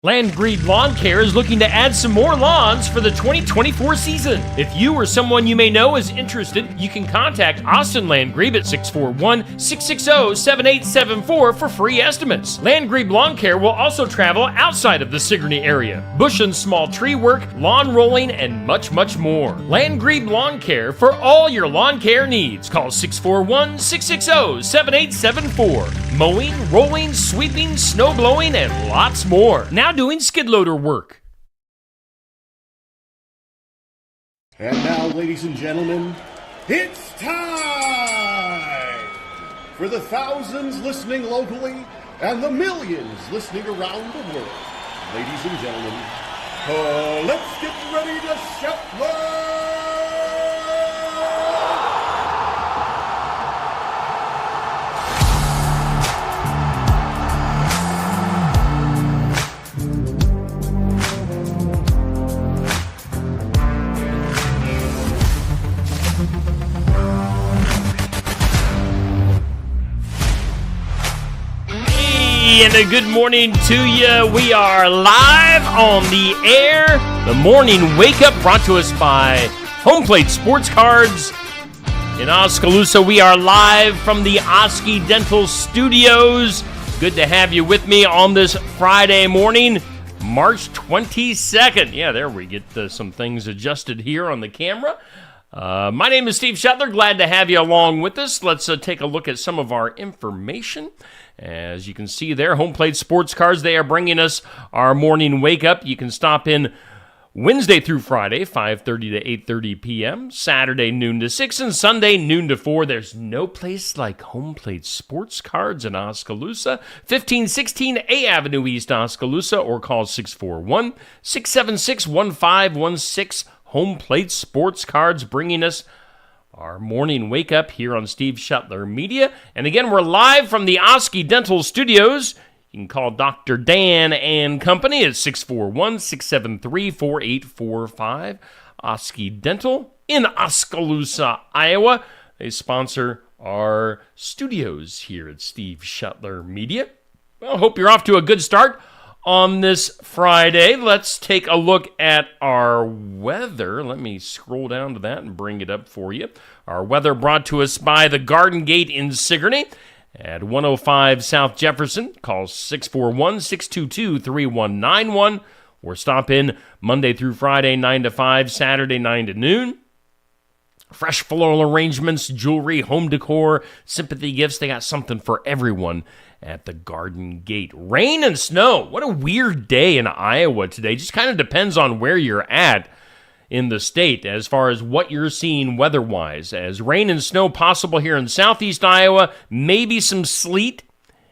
Landgrebe Lawn Care is looking to add some more lawns for the 2024 season. If you or someone you may know is interested, you can contact Austin Landgrebe at 641-660-7874 for free estimates. Landgrebe Lawn Care will also travel outside of the Sigourney area. Bush and small tree work, lawn rolling, and much, much more. Landgrebe Lawn Care for all your lawn care needs. Call 641-660-7874. Mowing, rolling, sweeping, snow blowing, and lots more. Now doing skid loader work. And now, ladies and gentlemen, it's time for the thousands listening locally and the millions listening around the world. Ladies and gentlemen, let's get ready to Shetland! And a good morning to you. We are live on the air. The morning wake up brought to us by Home Plate Sports Cards in Oskaloosa. We are live from the Oski Dental Studios. Good to have you with me on this Friday morning, March 22nd. Yeah, there we get some things adjusted here on the camera. My name is Steve Shetler. Glad to have you along with us. Let's take a look at some of our information. As you can see there, Home Plate Sports Cards, they are bringing us our morning wake-up. You can stop in Wednesday through Friday, 5:30 to 8:30 p.m., Saturday noon to 6, and Sunday noon to 4. There's no place like Home Plate Sports Cards in Oskaloosa, 1516 A Avenue East, Oskaloosa, or call 641-676-1516. Home Plate Sports Cards bringing us our morning wake-up here on Steve Shetler Media. And again, we're live from the Oski Dental Studios. You can call Dr. Dan and Company at 641-673-4845. Oski Dental in Oskaloosa, Iowa. They sponsor our studios here at Steve Shetler Media. Well, hope you're off to a good start on this Friday. Let's take a look at our weather. Let me scroll down to that and bring it up for you. Our weather brought to us by the Garden Gate in Sigourney at 105 South Jefferson. Call 641-622-3191 or stop in Monday through Friday, 9 to 5, Saturday, 9 to noon. Fresh floral arrangements, jewelry, home decor, sympathy gifts. They got something for everyone at the Garden Gate. Rain and snow. What a weird day in Iowa today. Just kind of depends on where you're at in the state as far as what you're seeing weather-wise. As rain and snow possible here in southeast Iowa, maybe some sleet,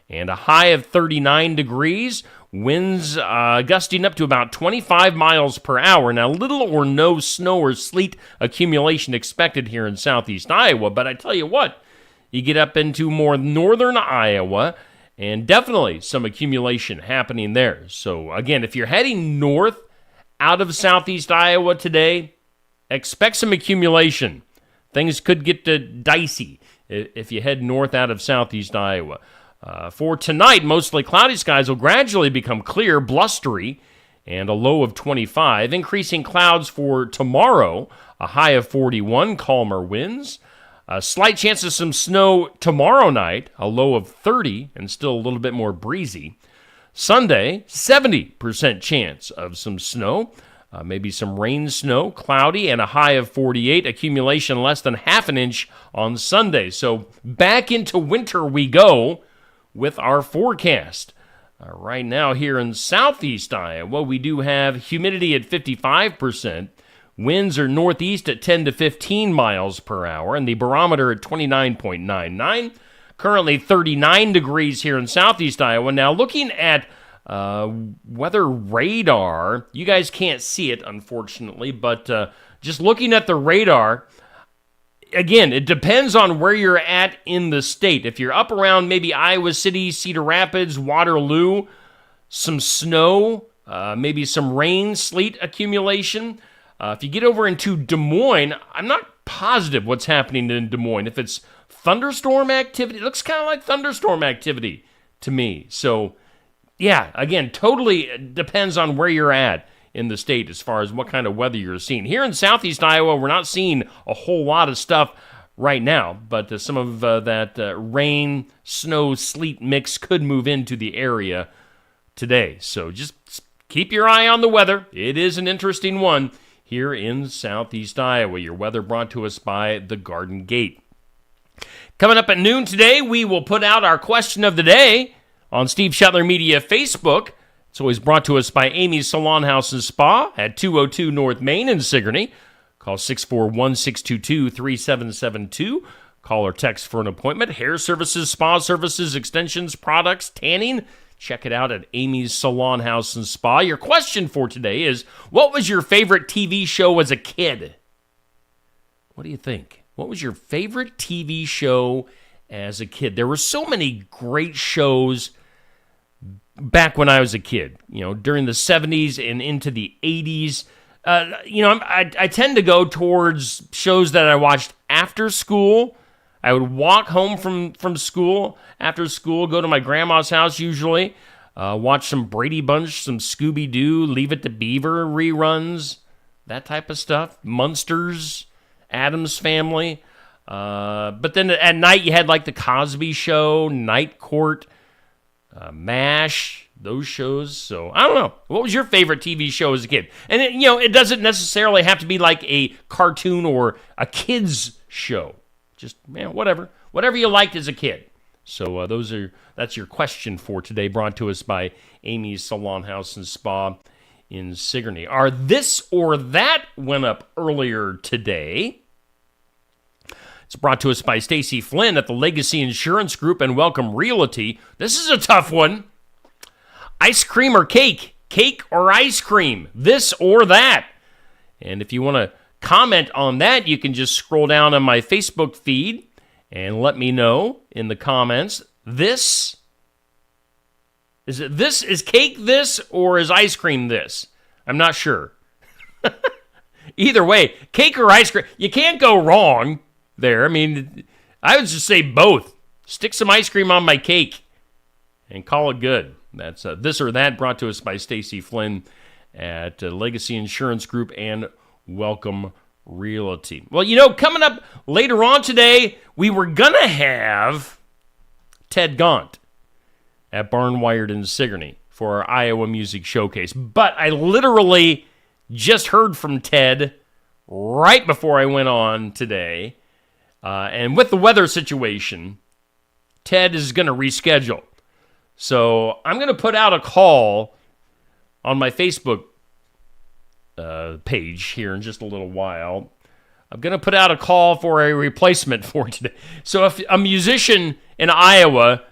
and a high of 39 degrees. Winds gusting up to about 25 miles per hour. Now, little or no snow or sleet accumulation expected here in southeast Iowa, but I tell you what, you get up into more northern Iowa, and definitely some accumulation happening there. So, again, if you're heading north out of southeast Iowa today, expect some accumulation. Things could get dicey if you head north out of southeast Iowa. For tonight, mostly cloudy skies will gradually become clear, blustery, and a low of 25. Increasing clouds for tomorrow, a high of 41, calmer winds. A slight chance of some snow tomorrow night, a low of 30, and still a little bit more breezy. Sunday, 70% chance of some snow, maybe some rain, snow, cloudy, and a high of 48. Accumulation less than half an inch on Sunday. So back into winter we go with our forecast. Right now here in southeast Iowa, we do have humidity at 55%. Winds are northeast at 10 to 15 miles per hour, and the barometer at 29.99. Currently 39 degrees here in southeast Iowa. Now looking at weather radar, you guys can't see it, unfortunately, but just looking at the radar, again, it depends on where you're at in the state. If you're up around maybe Iowa City, Cedar Rapids, Waterloo, some snow, maybe some rain, sleet accumulation. If you get over into Des Moines, I'm not positive what's happening in Des Moines. If it's thunderstorm activity, it looks kind of like thunderstorm activity to me. So yeah, again, totally depends on where you're at in the state as far as what kind of weather you're seeing. Here in southeast Iowa, we're not seeing a whole lot of stuff right now, but some of that rain, snow, sleet mix could move into the area today. So just keep your eye on the weather. It is an interesting one here in southeast Iowa. Your weather brought to us by the Garden Gate. Coming up at noon today, we will put out our question of the day on Steve Shetler Media Facebook. It's always brought to us by Amy's Salon House and Spa at 202 North Main in Sigourney. Call 641-622-3772. Call or text for an appointment. Hair services, spa services, extensions, products, tanning. Check it out at Amy's Salon House and Spa. Your question for today is, what was your favorite TV show as a kid? What do you think? What was your favorite TV show as a kid? There were so many great shows back when I was a kid, during the 70s and into the 80s. I tend to go towards shows that I watched after school. I would walk home from school, after school, go to my grandma's house usually, watch some Brady Bunch, some Scooby-Doo, Leave It to Beaver reruns, that type of stuff, Munsters, Addams Family. But then at night you had like The Cosby Show, Night Court, MASH, those shows. So I don't know. What was your favorite TV show as a kid? And it doesn't necessarily have to be like a cartoon or a kid's show. Just whatever you liked as a kid. So that's your question for today, brought to us by Amy's Salon House and Spa in Sigourney. Our This or That went up earlier today. It's brought to us by Stacy Flynn at the Legacy Insurance Group and Welcome Realty. This is a tough one. Ice cream or cake? Cake or ice cream? This or that? And if you want to comment on that, you can just scroll down on my Facebook feed and let me know in the comments. Is cake this or is ice cream this? I'm not sure. Either way, cake or ice cream, you can't go wrong there. I mean, I would just say both. Stick some ice cream on my cake and call it good. That's This or That, brought to us by Stacy Flynn at Legacy Insurance Group and Welcome Realty. Well, coming up later on today, we were going to have Ted Gaunt at Barnwired in Sigourney for our Iowa Music Showcase. But I literally just heard from Ted right before I went on today. And with the weather situation, Ted is going to reschedule. So I'm going to put out a call on my Facebook page here in just a little while. I'm going to put out a call for a replacement for today. So if a musician in Iowa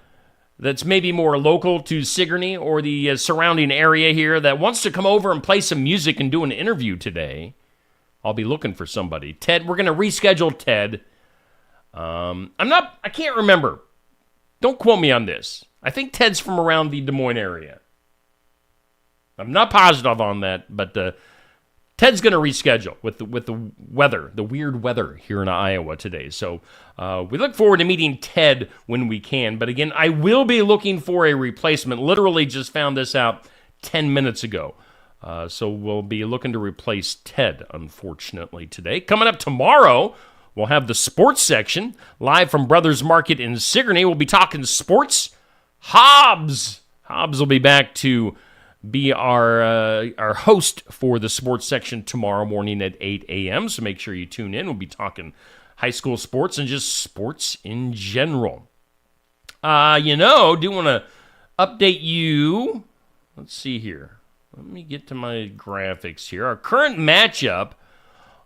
that's maybe more local to Sigourney or the surrounding area here that wants to come over and play some music and do an interview today, I'll be looking for somebody. Ted, we're going to reschedule Ted. I can't remember. Don't quote me on this. I think Ted's from around the Des Moines area. I'm not positive on that, but Ted's going to reschedule with the weather, the weird weather here in Iowa today. So we look forward to meeting Ted when we can. But again, I will be looking for a replacement. Literally just found this out 10 minutes ago. So we'll be looking to replace Ted, unfortunately, today. Coming up tomorrow, we'll have the sports section live from Brothers Market in Sigourney. We'll be talking sports. Hobbs will be back to be our host for the sports section tomorrow morning at 8 a.m. So make sure you tune in. We'll be talking high school sports and just sports in general. Do want to update you. Let's see here. Let me get to my graphics here. Our current matchup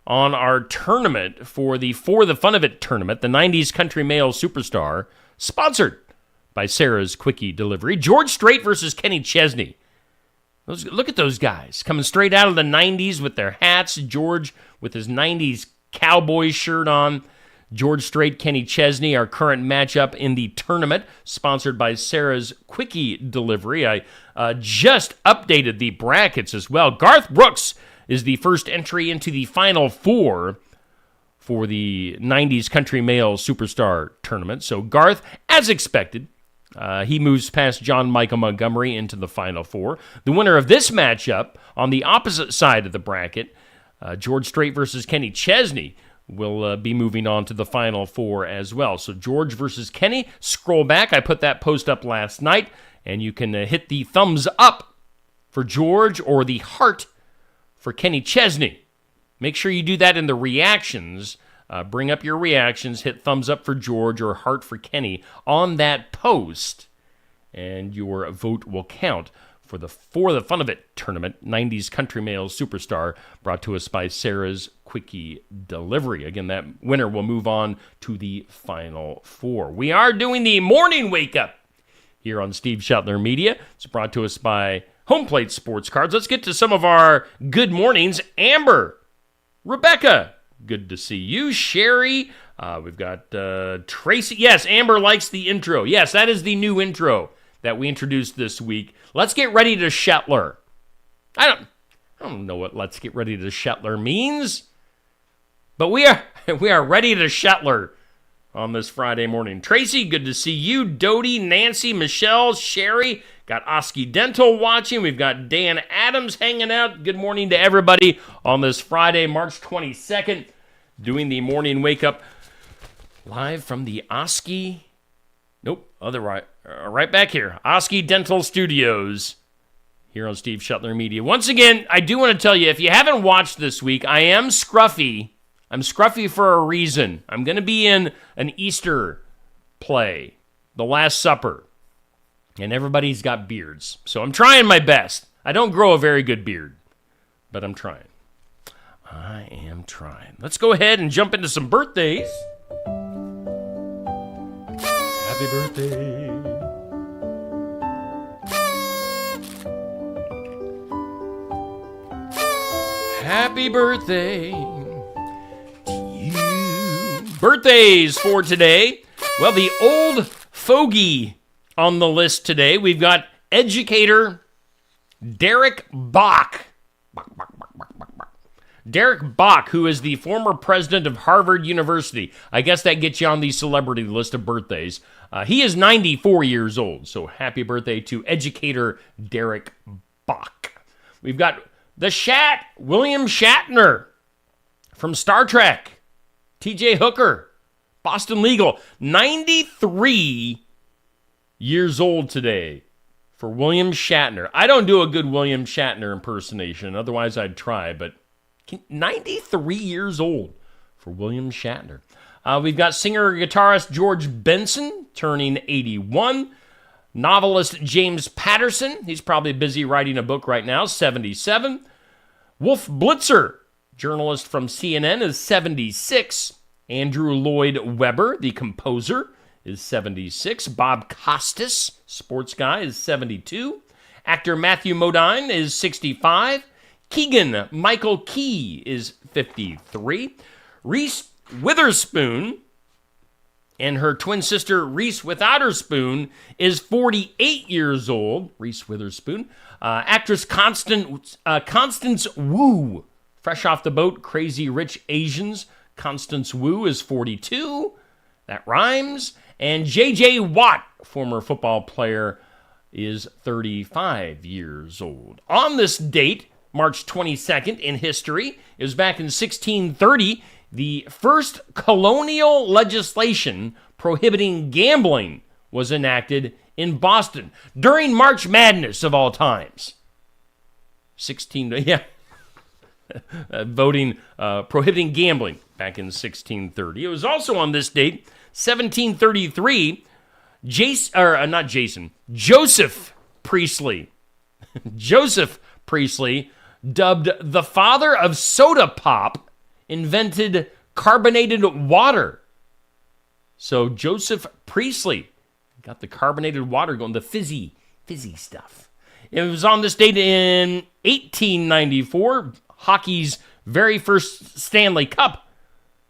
on our tournament for the Fun of It tournament, the 90s Country Male Superstar, sponsored by Sarah's Quickie Delivery. George Strait versus Kenny Chesney. Look at those guys coming straight out of the 90s with their hats. George with his 90s Cowboys shirt on. George Strait, Kenny Chesney, our current matchup in the tournament, sponsored by Sarah's Quickie Delivery. I just updated the brackets as well. Garth Brooks is the first entry into the Final Four for the 90s Country Male Superstar tournament. So Garth, as expected, He moves past John Michael Montgomery into the Final Four. The winner of this matchup on the opposite side of the bracket, George Strait versus Kenny Chesney, will be moving on to the Final Four as well. So George versus Kenny, scroll back. I put that post up last night, and you can hit the thumbs up for George or the heart for Kenny Chesney. Make sure you do that in the reactions. Bring up your reactions, hit thumbs up for George or heart for Kenny on that post, and your vote will count for the Fun of It tournament, 90s Country Male Superstar, brought to us by Sarah's Quickie Delivery. Again, that winner will move on to the Final Four. We are doing the morning wake-up here on Steve Shetler Media. It's brought to us by Home Plate Sports Cards. Let's get to some of our good mornings. Amber, Rebecca, good to see you. Sherry, we've got Tracy. Yes, Amber likes the intro. Yes, that is the new intro that we introduced this week. Let's get ready to Shetler. I don't know what let's get ready to Shetler means, but we are ready to Shetler on this Friday morning. Tracy, good to see you. Dodie, Nancy, Michelle, Sherry, got Oski Dental watching. We've got Dan Adams hanging out. Good morning to everybody on this Friday, March 22nd, doing the morning wake up live from the Oski. Nope, right back here. Oski Dental Studios here on Steve Shetler Media. Once again, I do want to tell you, if you haven't watched this week, I am scruffy. I'm scruffy for a reason. I'm going to be in an Easter play, The Last Supper, and everybody's got beards. So I'm trying my best. I don't grow a very good beard, but I'm trying. I am trying. Let's go ahead and jump into some birthdays. Happy birthday. Happy birthday to you. Birthdays for today. Well, the old fogey on the list today, we've got educator Derek Bok. Derek Bok, who is the former president of Harvard University. I guess that gets you on the celebrity list of birthdays. He is 94 years old, so happy birthday to educator Derek Bok. We've got the Shat, William Shatner from Star Trek. TJ Hooker, Boston Legal, 93 years old today for William Shatner. I don't do a good William Shatner impersonation, otherwise I'd try, but 93 years old for William Shatner. We've got singer-guitarist George Benson turning 81. Novelist James Patterson, he's probably busy writing a book right now, 77. Wolf Blitzer, journalist from CNN, is 76. Andrew Lloyd Webber, the composer, is 76. Bob Costas, sports guy, is 72. Actor Matthew Modine is 65. Keegan Michael Key is 53. Reese Witherspoon and her twin sister Reese Witherspoon is 48 years old. Reese Witherspoon. Actress Constance Wu, fresh off the boat, Crazy Rich Asians. Constance Wu is 42. That rhymes. And J.J. Watt, former football player, is 35 years old. On this date, March 22nd in history, it was back in 1630, the first colonial legislation prohibiting gambling was enacted in Boston during March Madness of all times. Prohibiting gambling back in 1630. It was also on this date, 1733, Joseph Priestley. Joseph Priestley, dubbed the father of soda pop, invented carbonated water. So Joseph Priestley got the carbonated water going, the fizzy stuff. It was on this date in 1894, hockey's very first Stanley Cup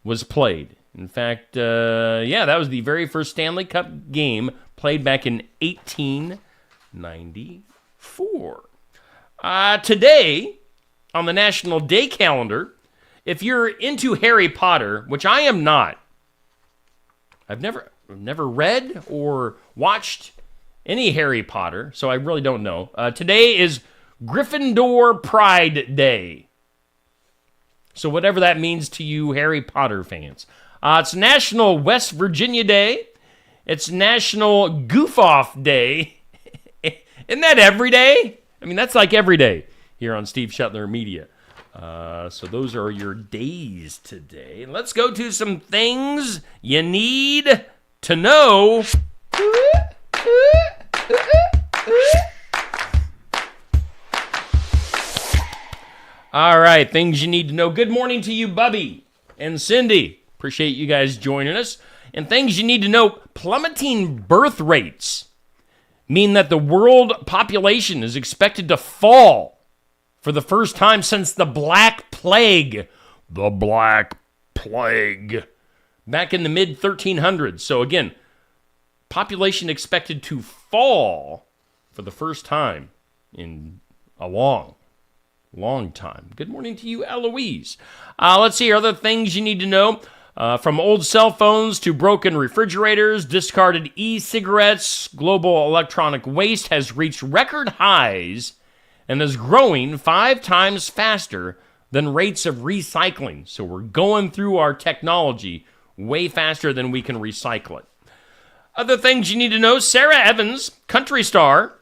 was played. In fact, that was the very first Stanley Cup game played back in 1894. Today, on the National Day calendar, if you're into Harry Potter, which I am not, I've never read or watched any Harry Potter, so I really don't know. Today is Gryffindor Pride Day. So whatever that means to you Harry Potter fans. It's National West Virginia Day. It's National Goof Off Day. Isn't that every day? I mean, that's like every day here on Steve Shetler Media. So those are your days today. Let's go to some things you need to know. All right, things you need to know. Good morning to you, Bubby and Cindy. Appreciate you guys joining us. And things you need to know, plummeting birth rates mean that the world population is expected to fall for the first time since the Black Plague. The Black Plague. Back in the mid-1300s. So again, population expected to fall for the first time in a long time. Good morning to you, Eloise. Let's see, other things you need to know. From old cell phones to broken refrigerators, discarded e-cigarettes, global electronic waste has reached record highs and is growing 5 times faster than rates of recycling. So we're going through our technology way faster than we can recycle it. Other things you need to know, Sarah Evans, country star,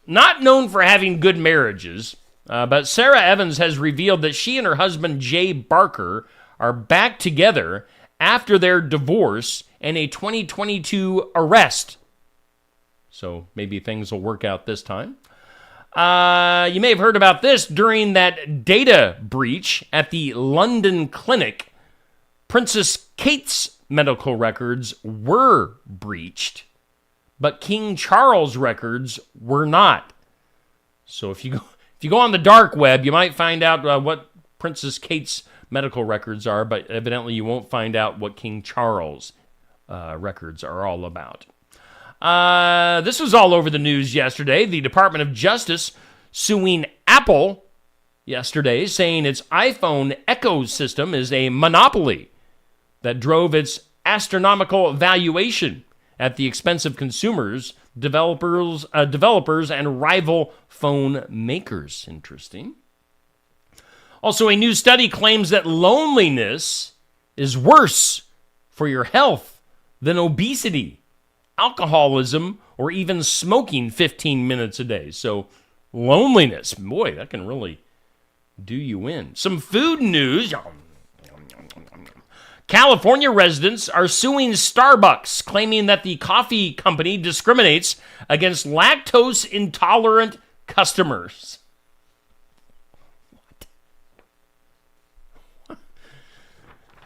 not known for having good marriages, but Sarah Evans has revealed that she and her husband, Jay Barker, are back together after their divorce and a 2022 arrest. So maybe things will work out this time. You may have heard about this during that data breach at the London clinic. Princess Kate's medical records were breached, but King Charles' records were not. So if you go on the dark web, you might find out what Princess Kate's medical records are, but evidently you won't find out what King Charles' records are all about. This was all over the news yesterday. The Department of Justice suing Apple yesterday, saying its iPhone ecosystem is a monopoly that drove its astronomical valuation at the expense of consumers, developers, and rival phone makers. Interesting. Also, a new study claims that loneliness is worse for your health than obesity, alcoholism, or even smoking 15 minutes a day. So loneliness, boy, that can really do you in. Some food news. California residents are suing Starbucks, claiming that the coffee company discriminates against lactose-intolerant customers. What?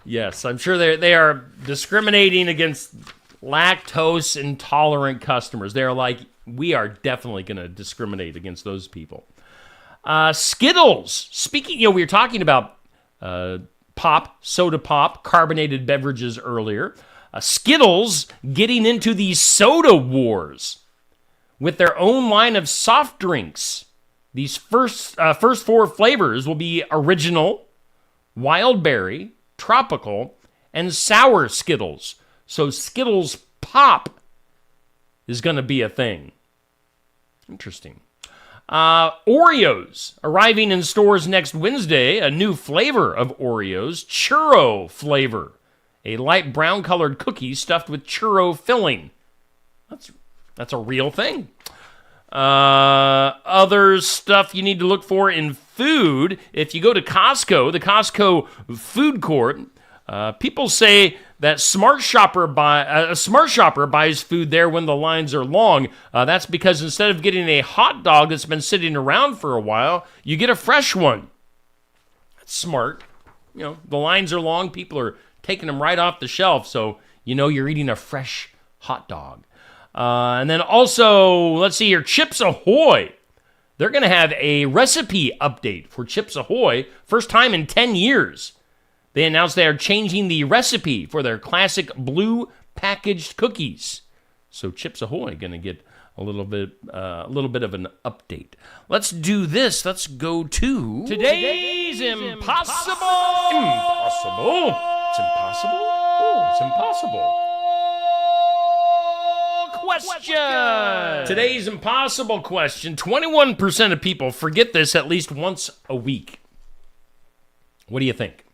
Yes, I'm sure they are discriminating against lactose-intolerant customers. They're like, we are definitely going to discriminate against those people. Skittles. Speaking, we were talking about soda pop, carbonated beverages earlier. Skittles getting into the soda wars with their own line of soft drinks. These first 4 flavors will be original, wild berry, tropical, and sour Skittles. So Skittles Pop is going to be a thing. Interesting. Oreos arriving in stores next Wednesday. A new flavor of Oreos, churro flavor. A light brown colored cookie stuffed with churro filling. That's a real thing. Other stuff you need to look for in food. If you go to Costco, the Costco food court, people say that a smart shopper buys food there when the lines are long. That's because instead of getting a hot dog that's been sitting around for a while, you get a fresh one. That's smart. The lines are long. People are taking them right off the shelf, so you're eating a fresh hot dog. And then also, let's see here, Chips Ahoy. They're going to have a recipe update for Chips Ahoy. First time in 10 years. They announced they are changing the recipe for their classic blue packaged cookies. So Chips Ahoy going to get a little bit of an update. Let's do this. Let's go to today's impossible. Impossible. It's impossible. Oh, it's impossible. question. Today's impossible question. 21% of people forget this at least once a week. What do you think?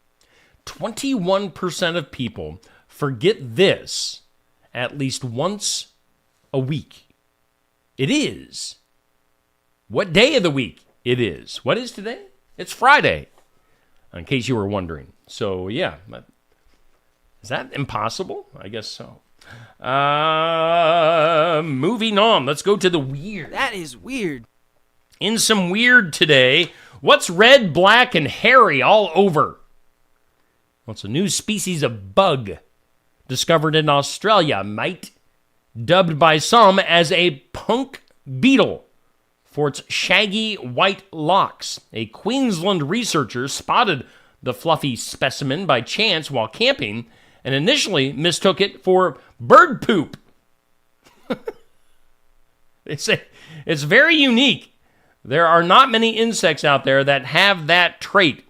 21% of people forget this at least once a week. It is. What day of the week it is? What is today? It's Friday, in case you were wondering. So, yeah. Is that impossible? I guess so. Moving on. Let's go to the weird. That is weird. In some weird today, what's red, black, and hairy all over? Well, it's a new species of bug discovered in Australia, mate. Dubbed by some as a punk beetle for its shaggy white locks. A Queensland researcher spotted the fluffy specimen by chance while camping and initially mistook it for bird poop. It's very unique. There are not many insects out there that have that trait.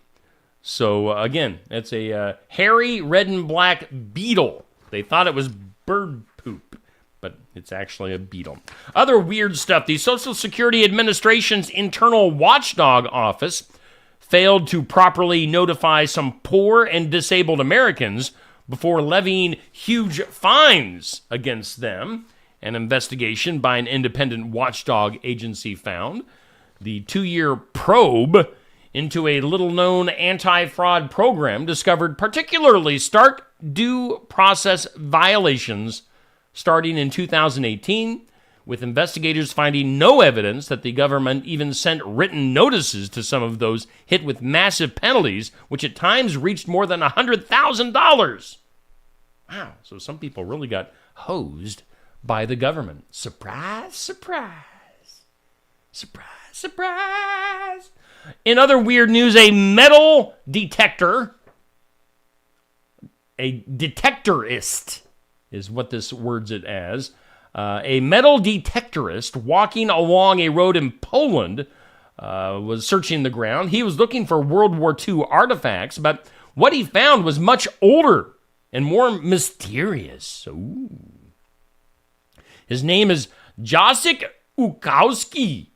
So, again, it's a hairy red and black beetle. They thought it was bird poop, but it's actually a beetle. Other weird stuff. The Social Security Administration's Internal Watchdog Office failed to properly notify some poor and disabled Americans before levying huge fines against them. An investigation by an independent watchdog agency found the 2-year probe into a little-known anti-fraud program discovered particularly stark due process violations starting in 2018, with investigators finding no evidence that the government even sent written notices to some of those hit with massive penalties, which at times reached more than $100,000. Wow, so some people really got hosed by the government. Surprise, surprise. Surprise, surprise. In other weird news, a metal detector, a detectorist is what this words it as, a metal detectorist walking along a road in Poland was searching the ground. He was looking for World War II artifacts, but what he found was much older and more mysterious. Ooh. His name is Jacek Ukowski.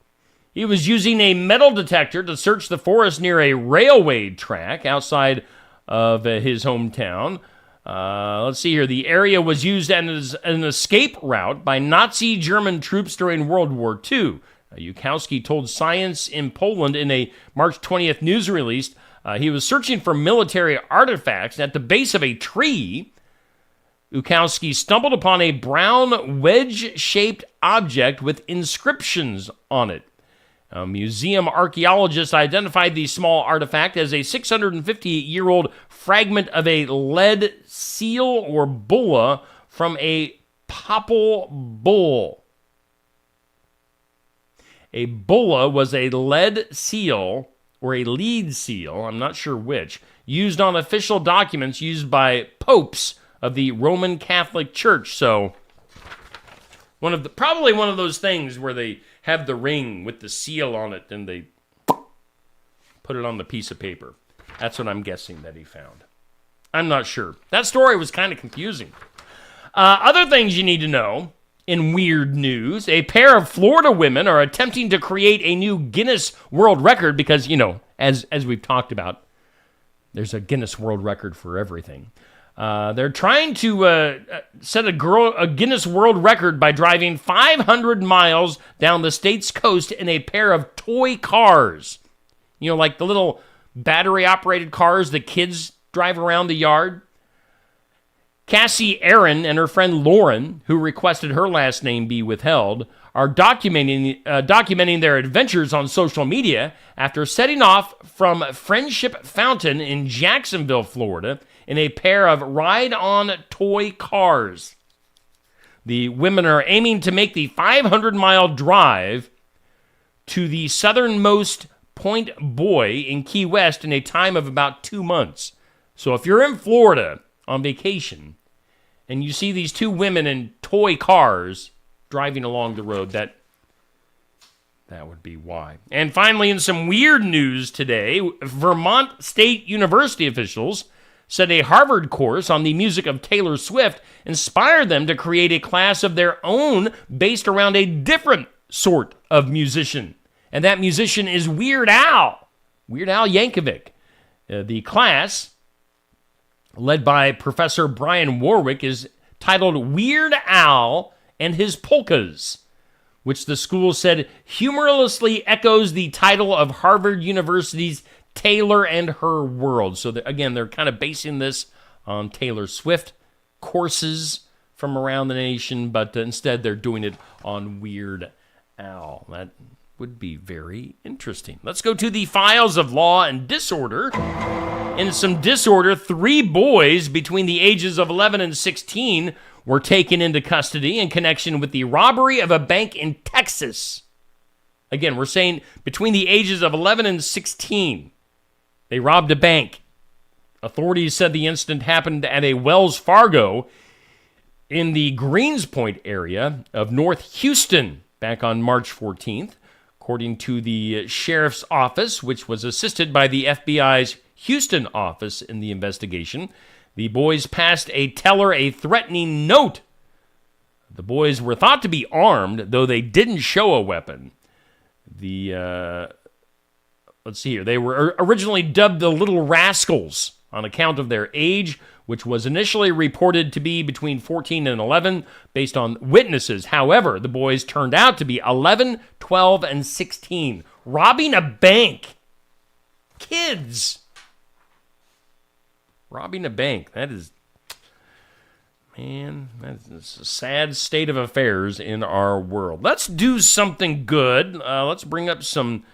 He was using a metal detector to search the forest near a railway track outside of his hometown. Let's see here. The area was used as an escape route by Nazi German troops during World War II. Ukowski told Science in Poland in a March 20th news release he was searching for military artifacts at the base of a tree. Ukowski stumbled upon a brown wedge-shaped object with inscriptions on it. A museum archaeologist identified the small artifact as a 650-year-old fragment of a lead seal or bulla from a papal bull. A bulla was a lead seal or a lead seal, I'm not sure which, used on official documents used by popes of the Roman Catholic Church. So, probably one of those things where they have the ring with the seal on it and they put it on the piece of paper. That's what I'm guessing that he found. I'm not sure. That story was kind of confusing. Other things you need to know in weird news. A pair of Florida women are attempting to create a new Guinness World Record because, as we've talked about, there's a Guinness World Record for everything. They're trying to set a Guinness World Record by driving 500 miles down the state's coast in a pair of toy cars. Like the little battery-operated cars that kids drive around the yard. Cassie Aaron and her friend Lauren, who requested her last name be withheld, are documenting their adventures on social media after setting off from Friendship Fountain in Jacksonville, Florida, in a pair of ride-on toy cars. The women are aiming to make the 500-mile drive to the southernmost Point Boy in Key West in a time of about 2 months. So if you're in Florida on vacation and you see these two women in toy cars driving along the road, that would be why. And finally, in some weird news today, Vermont State University officials said a Harvard course on the music of Taylor Swift inspired them to create a class of their own based around a different sort of musician. And that musician is Weird Al Yankovic. The class, led by Professor Brian Warwick, is titled Weird Al and His Polkas, which the school said humorously echoes the title of Harvard University's Taylor and Her World. So again, they're kind of basing this on Taylor Swift courses from around the nation, but instead they're doing it on Weird Al. That would be very interesting. Let's go to the files of law and disorder. In some disorder, 3 boys between the ages of 11 and 16 were taken into custody in connection with the robbery of a bank in Texas. Again, we're saying between the ages of 11 and 16. They robbed a bank. Authorities said the incident happened at a Wells Fargo in the Greenspoint area of North Houston back on March 14th. According to the sheriff's office, which was assisted by the FBI's Houston office in the investigation, the boys passed a teller a threatening note. The boys were thought to be armed, though they didn't show a weapon. Let's see here. They were originally dubbed the Little Rascals on account of their age, which was initially reported to be between 14 and 11 based on witnesses. However, the boys turned out to be 11, 12, and 16, robbing a bank. Kids robbing a bank. That is a sad state of affairs in our world. Let's do something good. Let's bring up some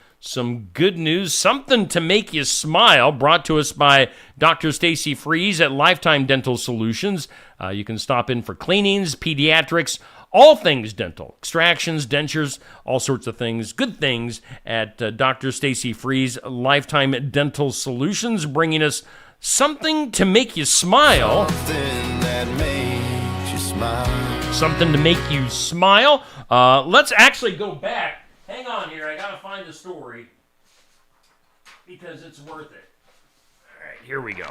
good news, something to make you smile, brought to us by Dr. Stacy Freeze at Lifetime Dental Solutions. You can stop in for cleanings, pediatrics, all things dental, extractions, dentures, all sorts of things, good things at Dr. Stacy Freeze, Lifetime Dental Solutions, bringing us something to make you smile. Something that makes you smile. Something to make you smile. Let's actually go back. Hang on here, I gotta find the story because it's worth it. All right, here we go.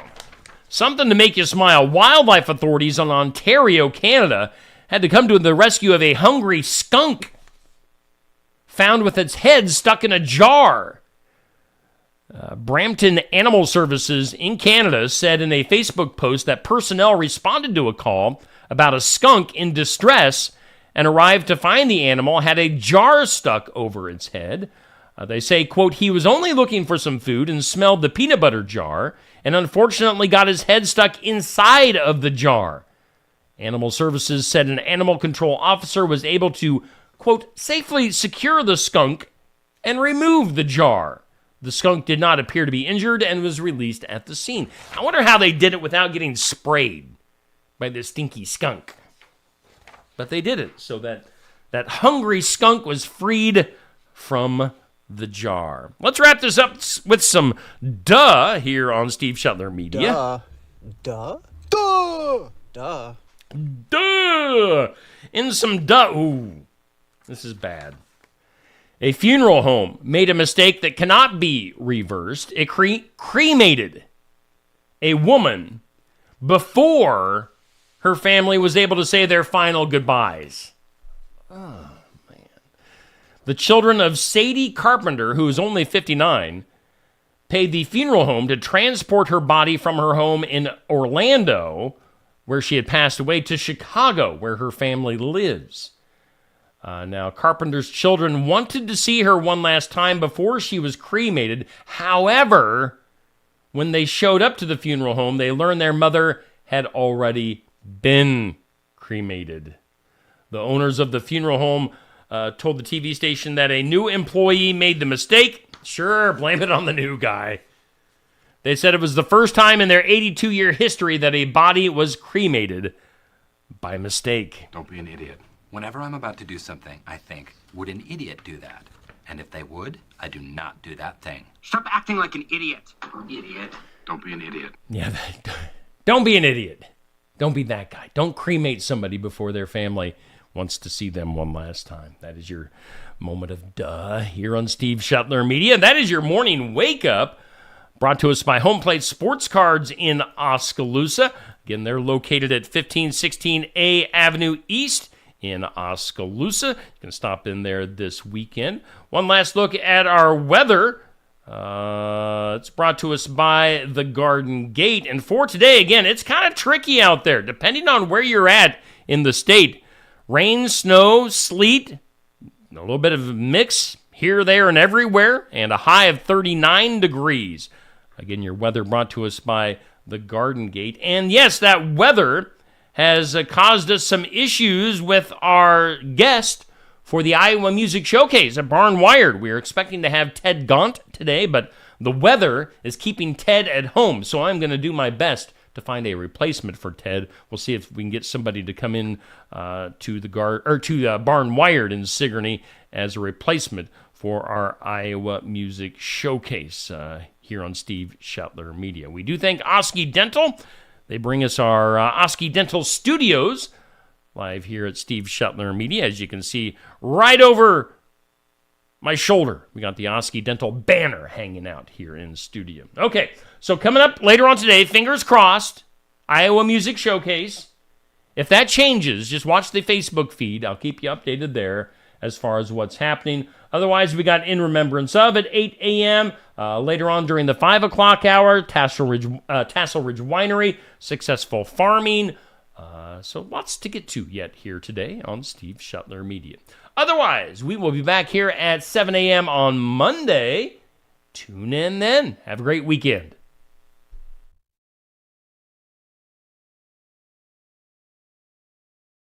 Something to make you smile. Wildlife authorities in Ontario, Canada, had to come to the rescue of a hungry skunk found with its head stuck in a jar. Brampton Animal Services in Canada said in a Facebook post that personnel responded to a call about a skunk in distress and arrived to find the animal had a jar stuck over its head. They say, quote, he was only looking for some food and smelled the peanut butter jar and unfortunately got his head stuck inside of the jar. Animal Services said an animal control officer was able to, quote, safely secure the skunk and remove the jar. The skunk did not appear to be injured and was released at the scene. I wonder how they did it without getting sprayed by this stinky skunk. But they did it so that hungry skunk was freed from the jar. Let's wrap this up with some duh here on Steve Shetler Media. Duh. In some duh. Ooh, this is bad. A funeral home made a mistake that cannot be reversed. It cremated a woman before her family was able to say their final goodbyes. Oh, man. The children of Sadie Carpenter, who is only 59, paid the funeral home to transport her body from her home in Orlando, where she had passed away, to Chicago, where her family lives. Now, Carpenter's children wanted to see her one last time before she was cremated. However, when they showed up to the funeral home, they learned their mother had already been cremated. The owners of the funeral home told the TV station that a new employee made the mistake. Sure, blame it on the new guy. They said it was the first time in their 82-year history that a body was cremated by mistake. Don't be an idiot. Whenever I'm about to do something, I think, would an idiot do that? And if they would, I do not do that thing. Stop acting like an idiot. Idiot. Don't be an idiot. Yeah, don't be an idiot. Don't be that guy. Don't cremate somebody before their family wants to see them one last time. That is your moment of duh here on Steve Shetler Media. That is your morning wake up. Brought to us by Home Plate Sports Cards in Oskaloosa. Again, they're located at 1516 A Avenue East in Oskaloosa. You can stop in there this weekend. One last look at our weather. It's brought to us by the Garden Gate. And for today, again, it's kind of tricky out there, depending on where you're at in the state. Rain, snow, sleet, a little bit of a mix here, there, and everywhere, and a high of 39 degrees. Again, your weather brought to us by the Garden Gate. And yes, that weather has caused us some issues with our guest for the Iowa Music Showcase at Barn Wired. We are expecting to have Ted Gaunt today, but the weather is keeping Ted at home, so I'm going to do my best to find a replacement for Ted. We'll see if we can get somebody to come in to Barn Wired in Sigourney as a replacement for our Iowa Music Showcase here on Steve Shetler Media. We do thank Oski Dental. They bring us our Oski Dental Studios live here at Steve Shetler Media. As you can see right over my shoulder, we got the Oski Dental banner hanging out here in studio. Okay, so coming up later on today, fingers crossed, Iowa Music Showcase. If that changes, just watch the Facebook feed. I'll keep you updated there as far as what's happening. Otherwise, we got In Remembrance Of at 8 a.m. Later on during the 5 o'clock hour, Tassel Ridge Winery, Successful Farming. So lots to get to yet here today on Steve Shetler Media. Otherwise, we will be back here at 7 a.m. on Monday. Tune in then. Have a great weekend.